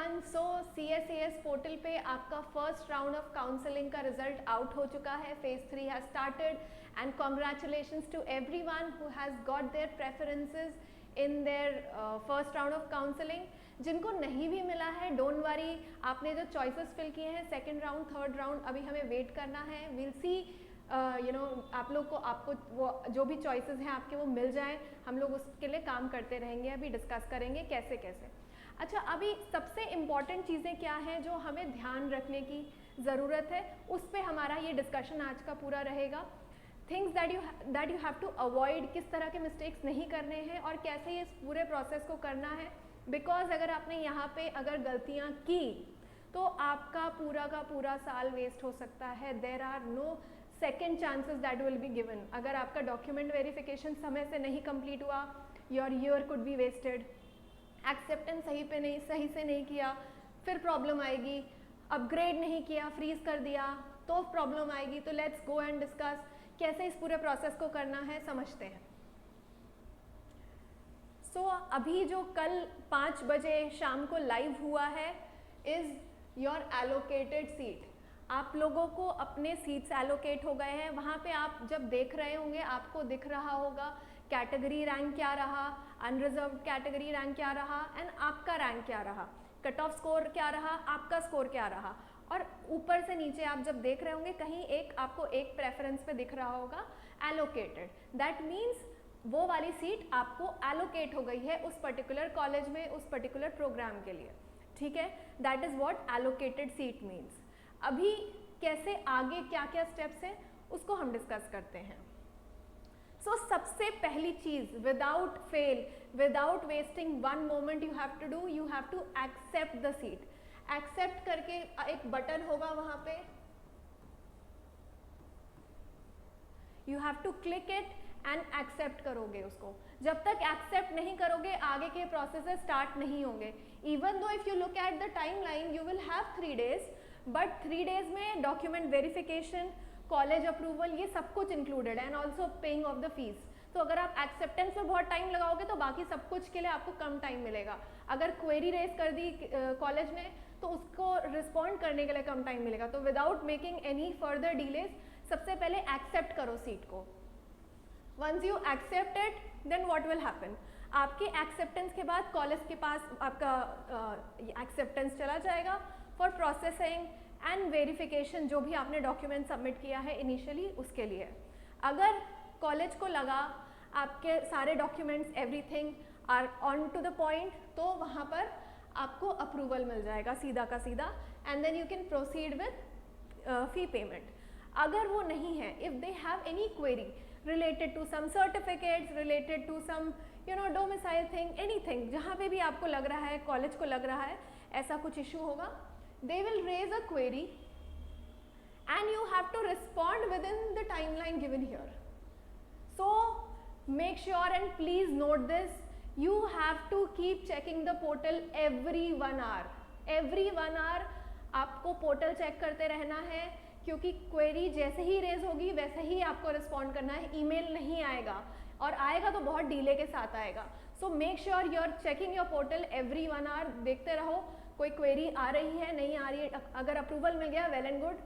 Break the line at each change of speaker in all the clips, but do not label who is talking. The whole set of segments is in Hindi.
एवरीवन, सो CSAS पोर्टल पे आपका फर्स्ट राउंड ऑफ काउंसलिंग का रिजल्ट आउट हो चुका है. Phase 3 has started and congratulations to everyone who has got their preferences in their first round of counselling. जिनको नहीं भी मिला है, डोंट वरी, आपने जो चॉइसेस फिल किए हैं सेकंड राउंड थर्ड राउंड अभी हमें वेट करना है. विल सी आप लोग को आपको वो जो भी चॉइसेस हैं आपके वो मिल जाएं. हम लोग उसके लिए काम करते रहेंगे, अभी डिस्कस करेंगे कैसे कैसे. अच्छा, अभी सबसे इम्पॉर्टेंट चीज़ें क्या हैं जो हमें ध्यान रखने की ज़रूरत है, उस पर हमारा ये डिस्कशन आज का पूरा रहेगा. Things that you have to avoid, किस तरह के मिस्टेक्स नहीं करने हैं और कैसे इस पूरे प्रोसेस को करना है. बिकॉज अगर आपने यहाँ पे अगर गलतियाँ की तो आपका पूरा का पूरा साल वेस्ट हो सकता है. There are no second chances that will be given. अगर आपका डॉक्यूमेंट वेरिफिकेशन समय से नहीं कंप्लीट हुआ, your year could be wasted. Acceptance सही से नहीं किया, फिर प्रॉब्लम आएगी. अपग्रेड नहीं किया, फ्रीज कर दिया, तो प्रॉब्लम आएगी. तो लेट्स गो एंड डिस्कस कैसे इस पूरे प्रोसेस को करना है, समझते हैं. सो अभी जो कल 5 बजे शाम को लाइव हुआ है इज़ योर एलोकेटेड सीट. आप लोगों को अपने सीट्स एलोकेट हो गए हैं. वहाँ पे आप जब देख रहे होंगे आपको दिख रहा होगा कैटेगरी रैंक क्या रहा, अनरिजर्व्ड कैटेगरी रैंक क्या रहा एंड आपका रैंक क्या रहा, कट ऑफ स्कोर क्या रहा, आपका स्कोर क्या रहा. और ऊपर से नीचे आप जब देख रहे होंगे कहीं आपको एक प्रेफरेंस पे दिख रहा होगा एलोकेटेड. दैट मीन्स वो वाली सीट आपको एलोकेट हो गई है उस पर्टिकुलर कॉलेज में, उस पर्टिकुलर प्रोग्राम के लिए. ठीक है, that is what allocated seat means. अभी कैसे आगे क्या क्या स्टेप्स हैं उसको हम डिस्कस करते हैं. सो सबसे पहली चीज़, without fail, without wasting one moment, you have to do, you have to accept the seat. Accept करके एक बटन होगा वहाँ पे, you have to click it and accept करोगे उसको. जब तक एक्सेप्ट नहीं करोगे आगे के प्रोसेसेस स्टार्ट नहीं होंगे. Even though if you look at the time line you will have 3 days, but 3 days में डॉक्यूमेंट वेरिफिकेशन, कॉलेज अप्रूवल, ये सब कुछ इंक्लूडेड है and also paying off the fees. तो अगर आप एक्सेप्टेंस में बहुत टाइम लगाओगे तो बाकी सब कुछ के लिए आपको कम टाइम मिलेगा. अगर क्वेरी रेज कर दी कॉलेज ने तो उसको रिस्पॉन्ड करने के लिए कम टाइम मिलेगा. तो without making any further delays सबसे पहले एक्सेप्ट करो सीट को. Once you accept it then what will happen, आपके एक्सेप्टेंस के बाद कॉलेज के पास आपका एक्सेप्टेंस चला जाएगा फॉर प्रोसेसिंग एंड वेरिफिकेशन. जो भी आपने डॉक्यूमेंट सबमिट किया है इनिशियली उसके लिए. अगर कॉलेज को लगा आपके सारे documents everything are on to the point तो वहाँ पर आपको अप्रूवल मिल जाएगा सीधा का सीधा and then you can proceed with fee payment. अगर वो नहीं है, if they have any query related to some certificates, related to some domicile thing, anything, जहाँ पे भी आपको लग रहा है, कॉलेज को लग रहा है ऐसा कुछ इशू होगा, they will raise a query and you have to respond within the timeline given here. So make sure and please note this, you have to keep checking the portal every 1 hour. Every 1 hour आपको पोर्टल चेक करते रहना है क्योंकि क्वेरी जैसे ही रेज होगी वैसे ही आपको रिस्पॉन्ड करना है. ईमेल नहीं आएगा और आएगा तो बहुत डिले के साथ आएगा. So make sure you are checking your portal every 1 hour. देखते रहो कोई क्वेरी आ रही है, नहीं आ रही है. अगर अप्रूवल मिल गया वेल एंड गुड,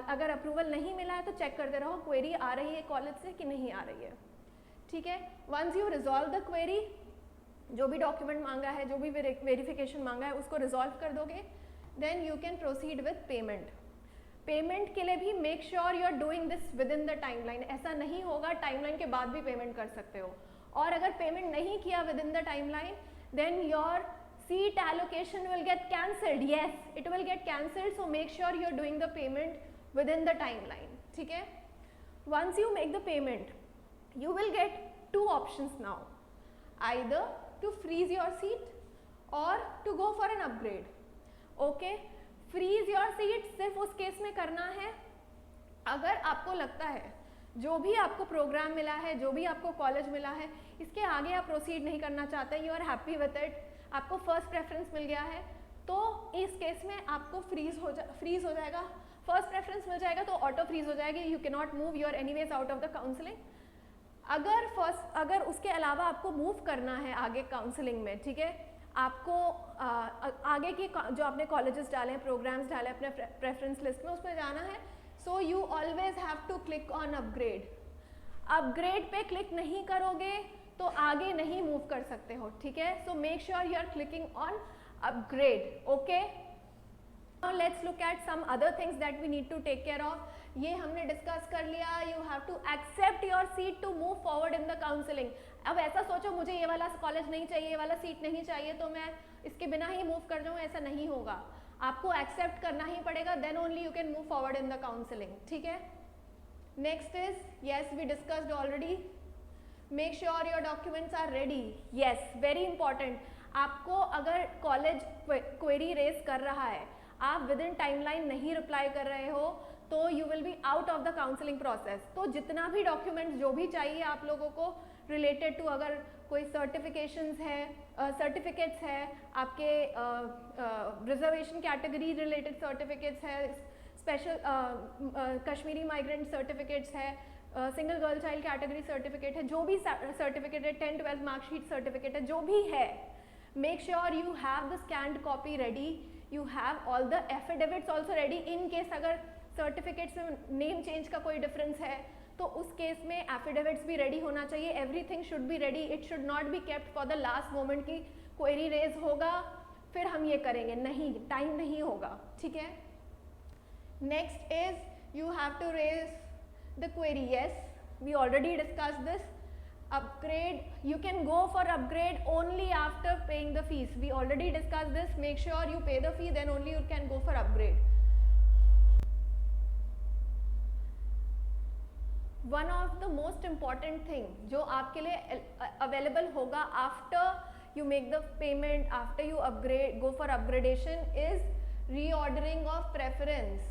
अगर अप्रूवल नहीं मिला है तो चेक करते रहो क्वेरी आ रही है कॉलेज से कि नहीं आ रही है. ठीक है, once you resolve the query, जो भी डॉक्यूमेंट मांगा है, जो भी वेरिफिकेशन मांगा है उसको रिजॉल्व कर दोगे, then you can proceed with payment. Payment के लिए भी make sure you are doing this within the timeline. ऐसा नहीं होगा टाइमलाइन के बाद भी पेमेंट कर सकते हो. और अगर पेमेंट नहीं किया within the timeline then your seat allocation will get cancelled. Yes, it will get cancelled. So make sure you are doing the payment within the timeline. ठीक है, once you make the payment you will get 2 options now, either to freeze your seat or to go for an upgrade. Okay, freeze your seat सिर्फ उस केस में करना है अगर आपको लगता है जो भी आपको प्रोग्राम मिला है, जो भी आपको कॉलेज मिला है, इसके आगे आप प्रोसीड नहीं करना चाहते, you are happy with it, आपको फर्स्ट प्रेफरेंस मिल गया है, तो इस केस में आपको फ्रीज हो जाएगा. फर्स्ट प्रेफरेंस मिल जाएगा तो ऑटो फ्रीज हो जाएगी. You can not move, you are anyways out of the counselling. अगर उसके अलावा आपको मूव करना है आगे काउंसलिंग में, ठीक है, आपको आगे की जो आपने कॉलेजेस डाले हैं, प्रोग्राम्स डाले अपने प्रेफरेंस लिस्ट में, उसमें जाना है. So you always have to click on upgrade. Upgrade पे क्लिक नहीं करोगे तो आगे नहीं मूव कर सकते हो, ठीक है. So make sure you are clicking on upgrade. Okay, now let's look at some other things that we need to take care of. ये हमने डिस्कस कर लिया. You have to accept your seat to move forward in the counselling. अब ऐसा सोचो मुझे ये वाला कॉलेज नहीं चाहिए, ये वाला सीट नहीं चाहिए, तो मैं इसके बिना ही मूव कर जाऊँ, ऐसा नहीं होगा. आपको एक्सेप्ट करना ही पड़ेगा, then only you can move forward in the counselling, ठीक है. Next is, yes we discussed already, make sure your documents are ready. Yes, very important. आपको अगर कॉलेज क्वेरी रेज कर रहा है, आप विद इन टाइमलाइन नहीं रिप्लाई कर रहे हो, तो you will be out of the counselling process. तो जितना भी डॉक्यूमेंट्स जो भी चाहिए आप लोगों को रिलेटेड टू, अगर कोई सर्टिफिकेशंस है, सर्टिफिकेट्स है, आपके रिजर्वेशन कैटेगरी रिलेटेड सर्टिफिकेट्स है, स्पेशल कश्मीरी माइग्रेंट सर्टिफिकेट्स है, single girl child category certificate है, जो भी सर्टिफिकेट है, 10-12 मार्कशीट सर्टिफिकेट है, जो भी है, make sure you have the scanned copy ready. You have all the affidavits also ready in case अगर सर्टिफिकेट्स में नेम चेंज का कोई डिफरेंस है तो उस केस में एफिडेविट्स भी रेडी होना चाहिए. Everything should be ready. It should not be kept for the last moment की क्वेरी रेज होगा फिर हम ये करेंगे, नहीं, टाइम नहीं होगा, ठीक है. Next is you have to raise the query. Yes, we already discuss this. Upgrade, you can go for upgrade only after paying the fees. We already discussed this. Make sure you pay the fee, then only you can go for upgrade. One of the most important thing जो आपके लिए available होगा after you make the payment, after you upgrade, go for upgradation, is reordering of preference.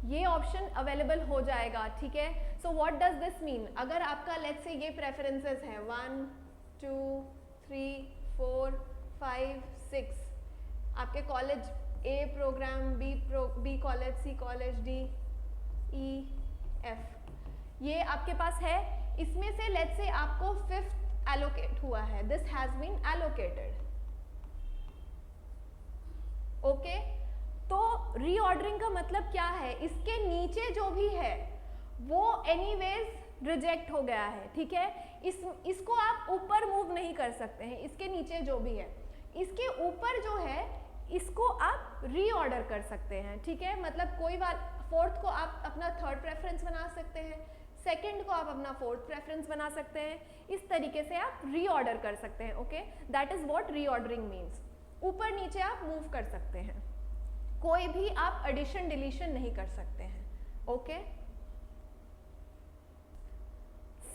ये ऑप्शन अवेलेबल हो जाएगा, ठीक है. So what does this mean? अगर आपका लेट्स से ये प्रेफरेंसेस है 1, 2, 3, 4, 5, 6, आपके कॉलेज ए प्रोग्राम, बी कॉलेज, सी कॉलेज, डी, ई, एफ, ये आपके पास है. इसमें से लेट्स से आपको 5th एलोकेट हुआ है. This has been allocated. Okay, तो रीऑर्डरिंग का मतलब क्या है? इसके नीचे जो भी है वो एनीवेज रिजेक्ट हो गया है, ठीक है. इसको आप ऊपर मूव नहीं कर सकते हैं. इसके नीचे जो भी है, इसके ऊपर जो है इसको आप रीऑर्डर कर सकते हैं, ठीक है. मतलब कोई बात, 4th को आप अपना 3rd प्रेफरेंस बना सकते हैं, 2nd को आप अपना 4th प्रेफरेंस बना सकते हैं. इस तरीके से आप रीऑर्डर कर सकते हैं. Okay, that is what reordering means. ऊपर नीचे आप मूव कर सकते हैं, कोई भी आप एडिशन डिलीशन नहीं कर सकते हैं. Okay,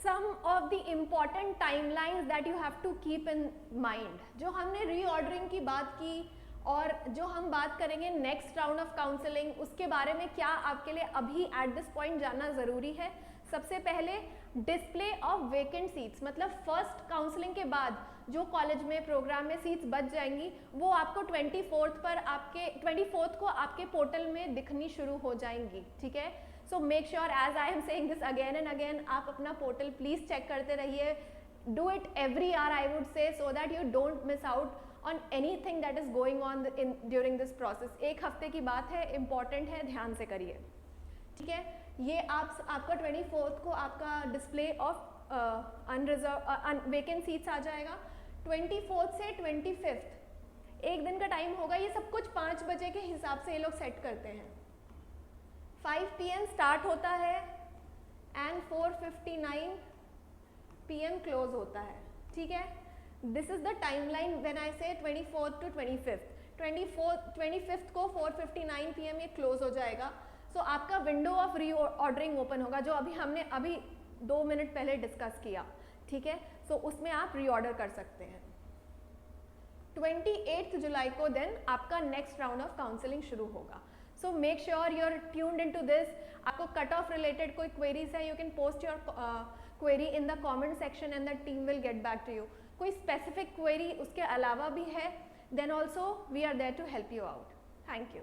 some of the important timelines that you have to keep in mind. जो हमने रीऑर्डरिंग की बात की और जो हम बात करेंगे नेक्स्ट राउंड ऑफ काउंसलिंग, उसके बारे में क्या आपके लिए अभी एट दिस पॉइंट जानना ज़रूरी है. सबसे पहले डिस्प्ले ऑफ वेकेंट सीट्स, मतलब फर्स्ट काउंसलिंग के बाद जो कॉलेज में प्रोग्राम में सीट्स बच जाएंगी वो आपको 24th को आपके पोर्टल में दिखनी शुरू हो जाएंगी, ठीक है. So make sure, as I am saying this again and again, आप अपना पोर्टल प्लीज चेक करते रहिए. Do it every hour I would say, so that you don't miss out on anything that is going on in during this process. 1 हफ्ते की बात है, इंपॉर्टेंट है, ध्यान से करिए, ठीक है. ये आपका 24th को आपका display of unreserved vacant seats आ जाएगा. 24th से 25th 1 दिन का टाइम होगा. ये सब कुछ 5 बजे के हिसाब से ये लोग सेट करते हैं. 5 PM स्टार्ट होता है एंड 4:59 PM क्लोज होता है, ठीक है. This is the timeline when I से 24th to 25th. 25th को 4:59 PM ये क्लोज हो जाएगा. सो आपका विंडो ऑफ रीऑर्डरिंग ओपन होगा, जो हमने 2 मिनट पहले डिस्कस किया, ठीक है. सो उसमें आप रीऑर्डर कर सकते हैं. 28 जुलाई को देन आपका नेक्स्ट राउंड ऑफ काउंसलिंग शुरू होगा. So make sure you are tuned into this. आपको कट ऑफ रिलेटेड कोई क्वेरीज है, you can post your query in the comment section and the team will get back to you. कोई स्पेसिफिक क्वेरी उसके अलावा भी है, then also we are there to help you out. Thank you.